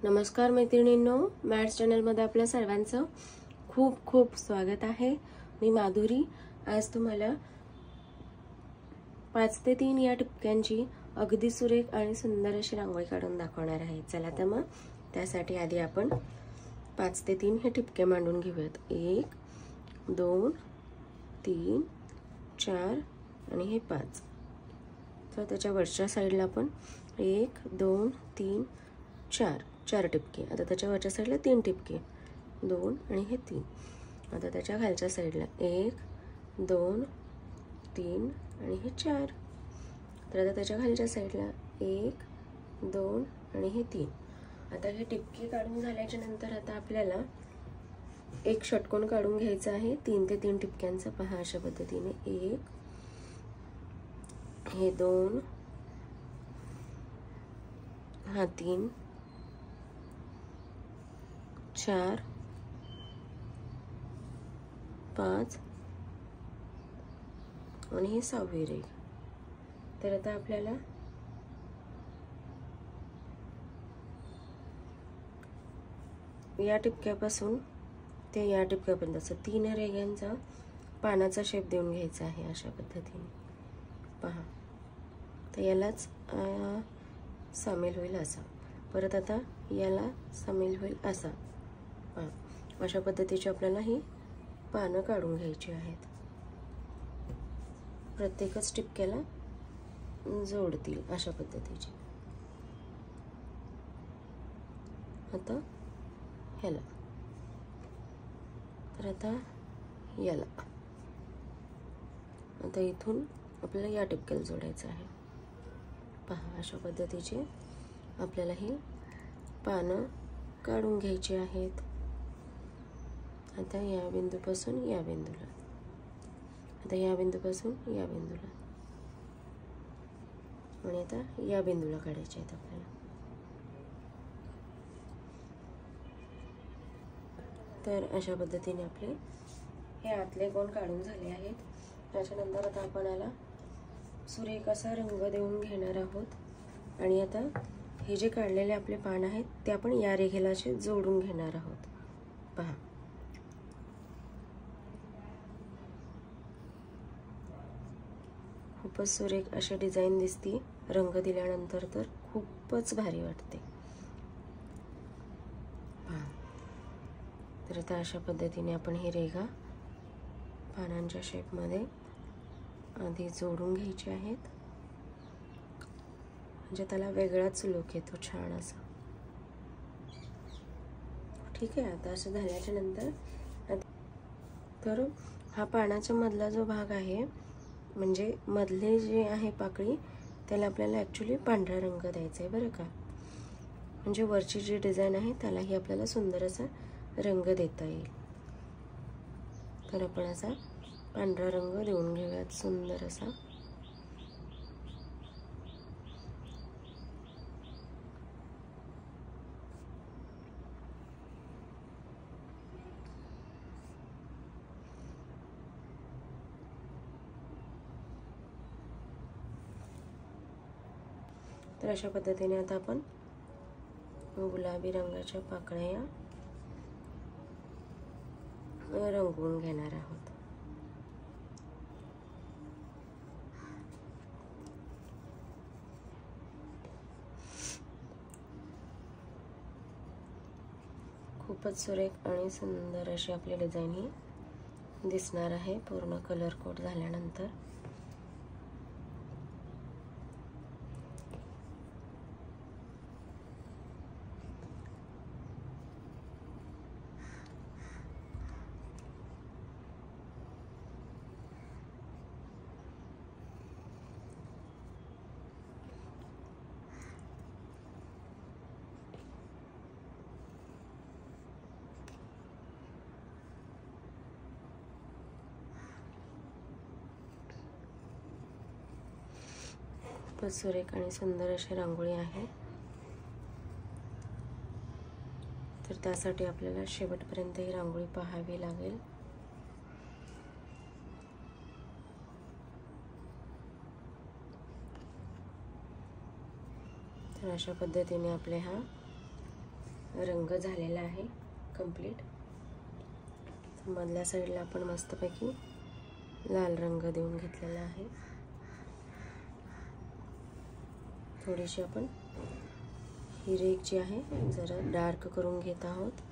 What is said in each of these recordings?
नमस्कार मैत्रिणींनो, मॅथ्स चॅनलमध्ये आपल्या सर्वांचं खूप खूप स्वागत आहे। मी माधुरी आज तुम्हाला 5 ते 3 या टिपक्यांची अगदी सुरेख आणि सुंदर अशी रांगोळी काढून दाखवणार आहे। चला तर मग त्यासाठी आधी आपण 5 ते 3 हे टिपके मांडून घेऊयात। 1 2 3 4 आणि हे 5। तर त्याच्या वरच्या साइडला आपण 1 2 3 4 4 टिपके। आता त्याच्या वरच्या साइडला 3 टिपके, 2 आणि हे 3। आता त्याच्या खालच्या साइडला 1 2 3 आणि हे 4। तर आता त्याच्या खालच्या साइडला 1 2 आणि हे 3। आता हे टिपके काढून झाल्याच्या नंतर आता आपल्याला एक षटकोन काढून घ्यायचा आहे 3 ते 3 टिपक्यांचा। पहा अशा पद्धतीने 1 हे 2 हा 3 4 5 आणि हे 6वी रेघ। तर आता आपल्याला या टिपक्यापासून ते या टिपक्यापर्यंत असं 3 रेघांचा पानाचा शेप देऊन घ्यायचा आहे अशा पद्धतीने। पहा तर यालाच सामील होईल असा, परत आता याला सामील होईल असा। पहा अशा पद्धतीची आपल्याला ही पानं काढून घ्यायची आहेत। प्रत्येकच टिपक्याला जोडतील अशा पद्धतीची। आता ह्याला, तर आता याला, आता इथून आपल्याला या टिपक्याला जोडायचं आहे। पहा अशा पद्धतीचे आपल्याला ही पानं काढून घ्यायची आहेत। आता या बिंदूपासून या बिंदूला, आता या बिंदूपासून या बिंदूला आणि आता या बिंदूला काढायचे आहेत आपल्याला। तर अशा पद्धतीने आपले हे आतले कोण काढून झाले आहेत। त्याच्यानंतर आता आपण याला सुरेख असा रंग देऊन घेणार आहोत आणि आता हे जे काढलेले आपले पान आहेत ते आपण या रेघेला असे जोडून घेणार आहोत। पहा खूपच सुरेख अशी डिझाइन दिसती रंग दिल्यानंतर, तर खूपच भारी वाटते। पहा तर आता अशा पद्धतीने आपण ही रेघा पानांच्या शेपमध्ये आधी जोडून घ्यायची आहेत, म्हणजे त्याला वेगळाच लुक येतो छान असा। ठीक आहे, आता असं झाल्याच्या नंतर तर हा पानाच्या मधला जो भाग आहे, म्हणजे मधले जे आहे पाकळी, त्याला आपल्याला ॲक्च्युली पांढरा रंग द्यायचा आहे बरं का। म्हणजे वरची जी डिझाइन आहे त्यालाही आपल्याला सुंदर असा रंग देता येईल। तर आपण असा पांढरा रंग देऊन घेऊयात सुंदर असा। तर अशा पद्धतीने आता आपण गुलाबी रंगाच्या पाकळ्या रंगवून घेणार आहोत। खूपच सुरेख आणि सुंदर अशी आपली डिझाइन ही दिसणार आहे पूर्ण कलर कोट झाल्यानंतर। खूपच सुरेख आणि सुंदर अशी रांगोळी आहे। तर त्यासाठी आपल्याला शेवटपर्यंत ही रांगोळी पाहावी लागेल। तर अशा पद्धतीने आपले हा रंग झालेला आहे कंप्लीट. मधल्या साईडला आपण मस्तपैकी लाल रंग देऊन घेतलेला आहे. थोडीशी आपण ही रेघ जी आहे जरा डार्क करून घेत आहोत.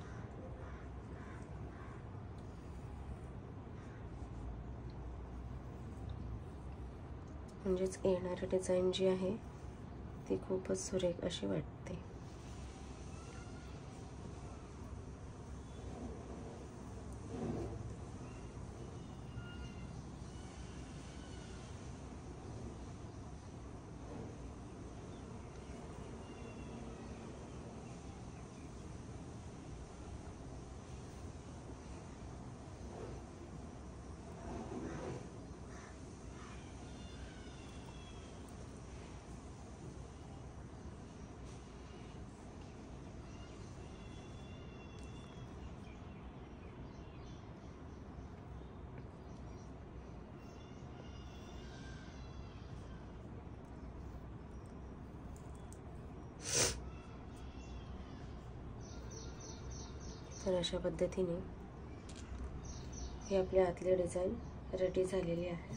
म्हणजेच येणारी डिझाईन जी आहे ती खूपच सुरेख अशी वाटते. तर अशा पद्धतीने हे आपले आतले डिझाईन रेडी झालेली आहे.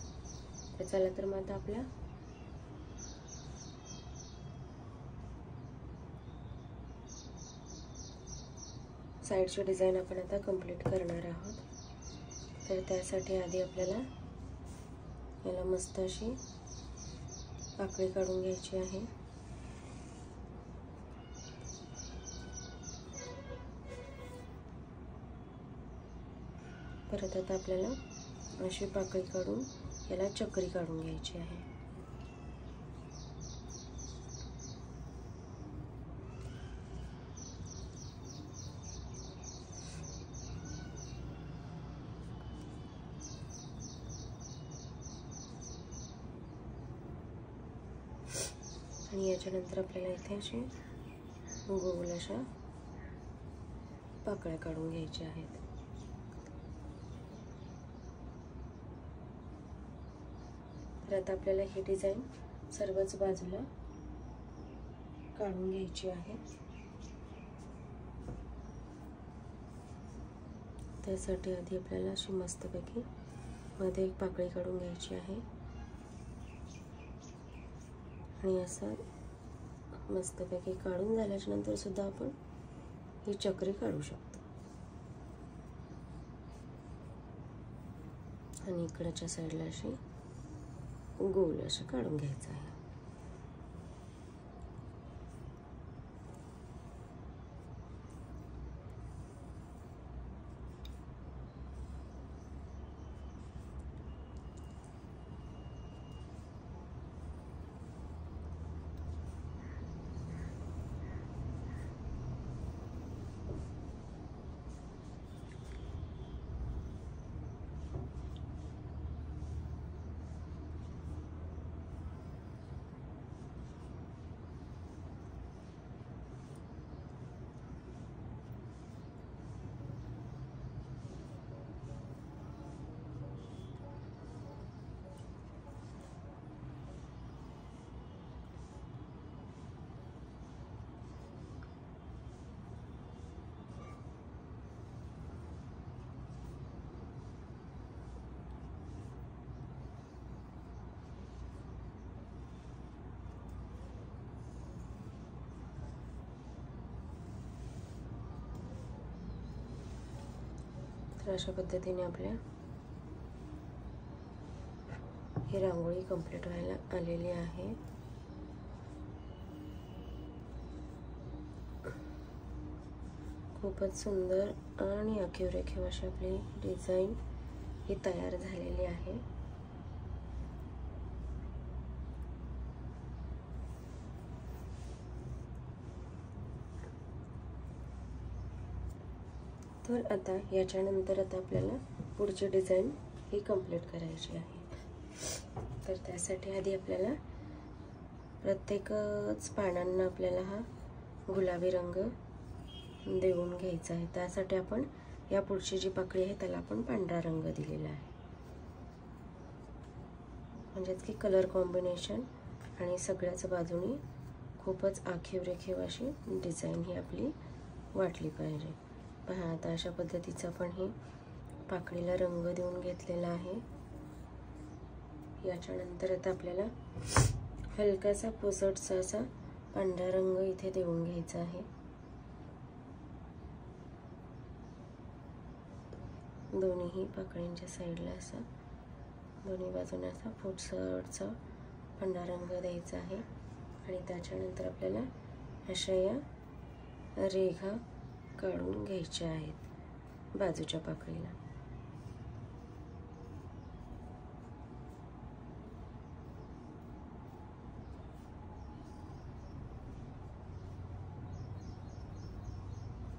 तर चला तर मग आता आपल्या साईडची डिझाईन आपण आता कंप्लीट करणार आहोत. तर त्यासाठी आधी आपल्याला याला मस्त अशी पाकळी काढून घ्यायची आहे. परत आता आपल्याला अशी पाकळी काढून याला चक्री काढून घ्यायची आहे. आणि याच्यानंतर आपल्याला इथे अशी गोल अशा पाकळ्या काढून घ्यायच्या आहेत. तर आता आपल्याला ही डिझाईन सर्वच बाजूला काढून घ्यायची आहे. त्यासाठी आधी आपल्याला अशी मस्तपैकी मध्ये एक पाकळी काढून घ्यायची आहे आणि असं मस्तपैकी काढून झाल्याच्या नंतर सुद्धा आपण ही चक्री काढू शकतो. आणि इकडच्या साईडला अशी गोल असं काढून घ्यायचं आहे. तर अशा पद्धतीने आपल्या ही रांगोळी कंप्लीट व्हायला आलेली आहे. खूपच सुंदर आणि आखीव अशी आपली डिझाईन ही तयार झालेली आहे. तर आता याच्यानंतर आता आपल्याला पुढची डिझाईन ही कंप्लीट करायची आहे. तर त्यासाठी आधी आपल्याला प्रत्येकच पानांना आपल्याला हा गुलाबी रंग देऊन घ्यायचा आहे. त्यासाठी आपण या पुढची जी पाकळी आहे त्याला आपण पांढरा रंग दिलेला आहे. म्हणजेच की कलर कॉम्बिनेशन आणि सगळ्याच बाजूनी खूपच आखीव रेखीव अशी डिझाईन ही आपली वाटली पाहिजे। पहा आता अशा पद्धतीचा पण ही पाकळीला रंग देऊन घेतलेला आहे। याच्यानंतर आता आपल्याला हलकासा पोसटसा असा पांढरा रंग इथे देऊन घ्यायचा आहे। दोन्ही पाकळींच्या साईडला असा दोन्ही बाजूने असा पोसटसा पांढरा रंग द्यायचा आहे आणि त्याच्यानंतर आपल्याला अशा या रेघा काढून घ्यायच्या आहेत बाजूच्या पाकळीला।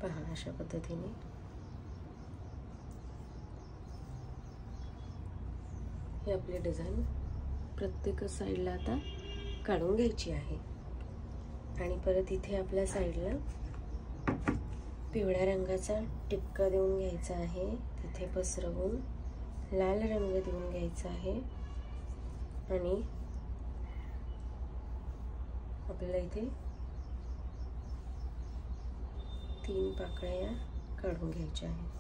पहा अशा पद्धतीने ही आपली डिझाइन प्रत्येक साईडला आता काढून घ्यायची आहे। आणि परत इथे आपल्या साईडला पिवळ्या रंगाचा टिपका देऊन घ्यायचा आहे, तिथे पसरवून लाल रंग देऊन घ्यायचा आहे आणि आपल्याला इथे 3 पाकळ्या काढून घ्यायच्या आहेत।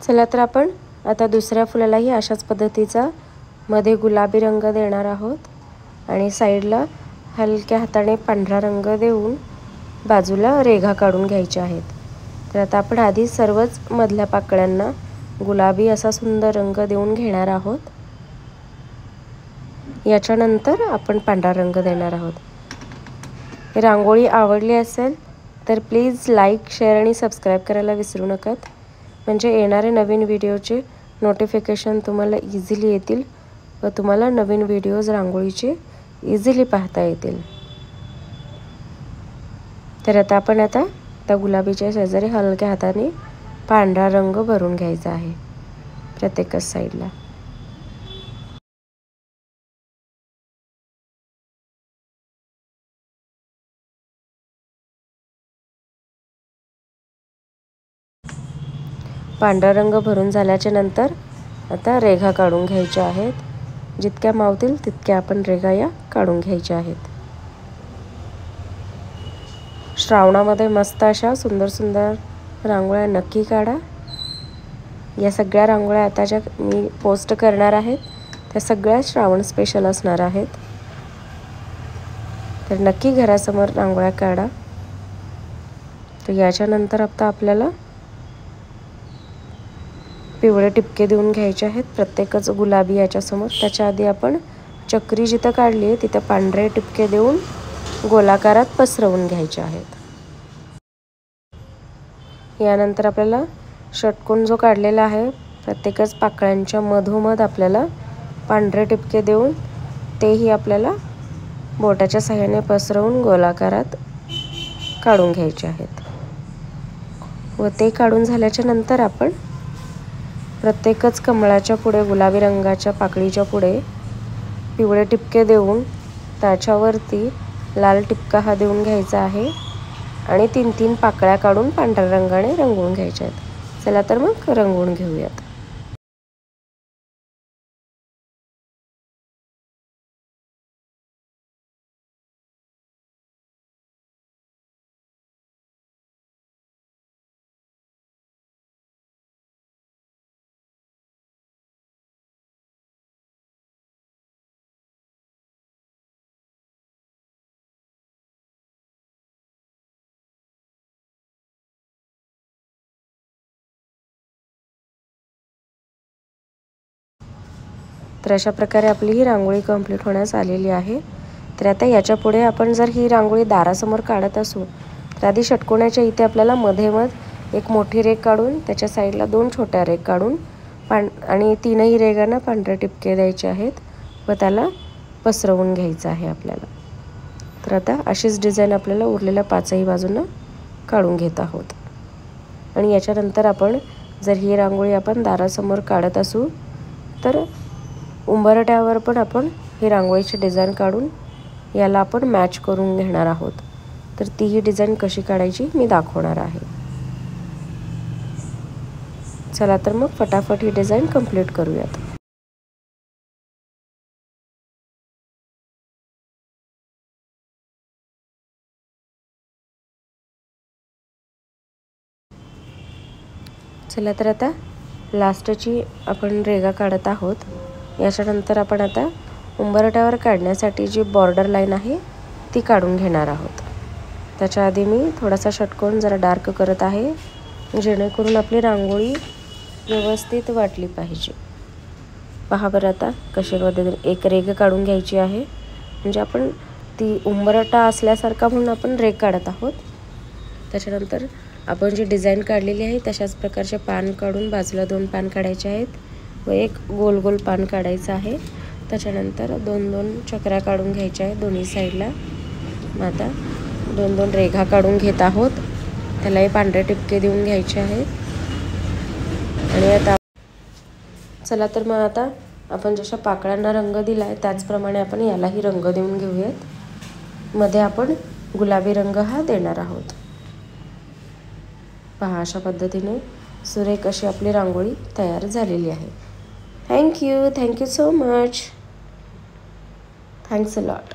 चला तर आपण आता दुसऱ्या फुलालाही अशाच पद्धतीचा मध्ये गुलाबी रंग देणार आहोत आणि साईडला हलक्या हाताने पांढरा रंग देऊन बाजूला रेघा काढून घ्यायच्या आहेत। तर आता आपण आधी सर्वच मधल्या पाकळ्यांना गुलाबी असा सुंदर रंग देऊन घेणार आहोत। याच्यानंतर आपण पांढरा रंग देणार आहोत। रांगोळी आवडली असेल तर प्लीज लाईक, शेअर आणि सबस्क्राईब करायला विसरू नका, म्हणजे येणारे नवीन व्हिडिओचे नोटिफिकेशन तुम्हाला इझिली येतील व तुम्हाला नवीन व्हिडिओज रांगोळीचे इझिली पाहता येतील। तर आता आपण त्या गुलाबीच्या शेजारी हलक्या हाताने पांढरा रंग भरून घ्यायचा आहे प्रत्येकच साईडला। पांढरा रंग भरून झाल्याच्या नंतर आता रेघा काढून घ्यायच्या आहेत। जितक्या मावतील तितक्या आपण रेघा या काढून घ्यायच्या आहेत। श्रावणामध्ये मस्त अशा सुंदर सुंदर रांगोळ्या नक्की काढा। या सगळ्या रांगोळ्या आता ज्या मी पोस्ट करणार आहेत त्या सगळ्या श्रावण स्पेशल असणार आहेत, तर नक्की घरासमोर रांगोळ्या काढा। तर याच्यानंतर आता आपल्याला पिवळे टिपके देऊन घ्यायचे आहेत प्रत्येकच गुलाबी याच्यासमोर। त्याच्या आधी आपण चक्री जिथं काढली आहे तिथं पांढरे टिपके देऊन गोलाकारात पसरवून घ्यायचे आहेत। यानंतर आपल्याला षटकोन जो काढलेला आहे प्रत्येकच पाकळ्यांच्या मधोमध आपल्याला पांढरे टिपके देऊन तेही आपल्याला बोटाच्या सहाय्याने पसरवून गोलाकारात काढून घ्यायचे आहेत। व ते काढून झाल्याच्या नंतर आपण प्रत्येकच कमळाच्या पुढे गुलाबी रंगाच्या पाकळीच्या पुढे पिवळे टिपके देऊन त्याच्यावरती लाल टिपका हा देऊन घ्यायचा आहे आणि 3-3 पाकळ्या काढून पांढऱ्या रंगाने रंगवून घ्यायच्या आहेत। चला तर मग रंगवून घेऊयात। तर अशा प्रकारे आपली ही रांगोळी कंप्लीट होण्यास आलेली आहे। तर आता याच्या पुढे आपण जर ही रांगोळी दारासमोर काढत असू तर आधी षटकोनाच्या इथे आपल्याला मधेमध एक मोठी रेघ काढून त्याच्या साईडला 2 छोट्या रेघ काढून आणि 3ही रेघांना पांढरे टिपके द्यायचे आहेत व त्याला पसरवून घ्यायचं आहे आपल्याला। तर आता अशीच डिझाइन आपल्याला उरलेल्या 5ही बाजूंना काढून घेत आहोत। आणि याच्यानंतर आपण जर ही रांगोळी आपण दारासमोर काढत असू तर उंबरठ्यावर पण आपण ही रांगोळीची डिझाइन काढून याला आपण मॅच करून घेणार आहोत। तर ती ही डिझाइन कशी काढायची मी दाखवणार आहे। चला तर मग फटाफट ही डिझाइन कंप्लीट करूयात। चला तर आता लास्टची आपण रेगा काढत आहोत. याच्यानंतर आपण आता उंबरठ्यावर काढण्यासाठी जी बॉर्डर लाईन आहे ती काढून घेणार आहोत. त्याच्या आधी मी थोडासा षटकोन जरा डार्क करत आहे, जेणेकरून आपली रांगोळी व्यवस्थित वाटली पाहिजे. पहा बरं आता कशा पद्धतीने एक रेघ काढून घ्यायची आहे, म्हणजे आपण ती उंबरठा असल्यासारखा म्हणून आपण रेघ काढत आहोत. त्याच्यानंतर आपण जी डिझाईन काढलेली आहे तशाच प्रकारचे पान काढून बाजूला 2 पान काढायचे आहेत व एक गोल गोल पान काढायचं आहे. त्याच्यानंतर 2-2 चक्रा काढून घ्यायच्या आहेत दोन्ही साईडला. मग आता 2-2 रेघा काढून घेत आहोत. त्यालाही पांढरे टिपके देऊन घ्यायचे आहेत. आणि आता चला तर मग आता आपण जशा पाकळ्यांना रंग दिला आहे त्याचप्रमाणे आपण यालाही रंग देऊन घेऊयात. मध्ये आपण गुलाबी रंग हा देणार आहोत. पहा अशा पद्धतीने सुरेख अशी आपली रांगोळी तयार झालेली आहे. Thank you so much. Thanks a lot.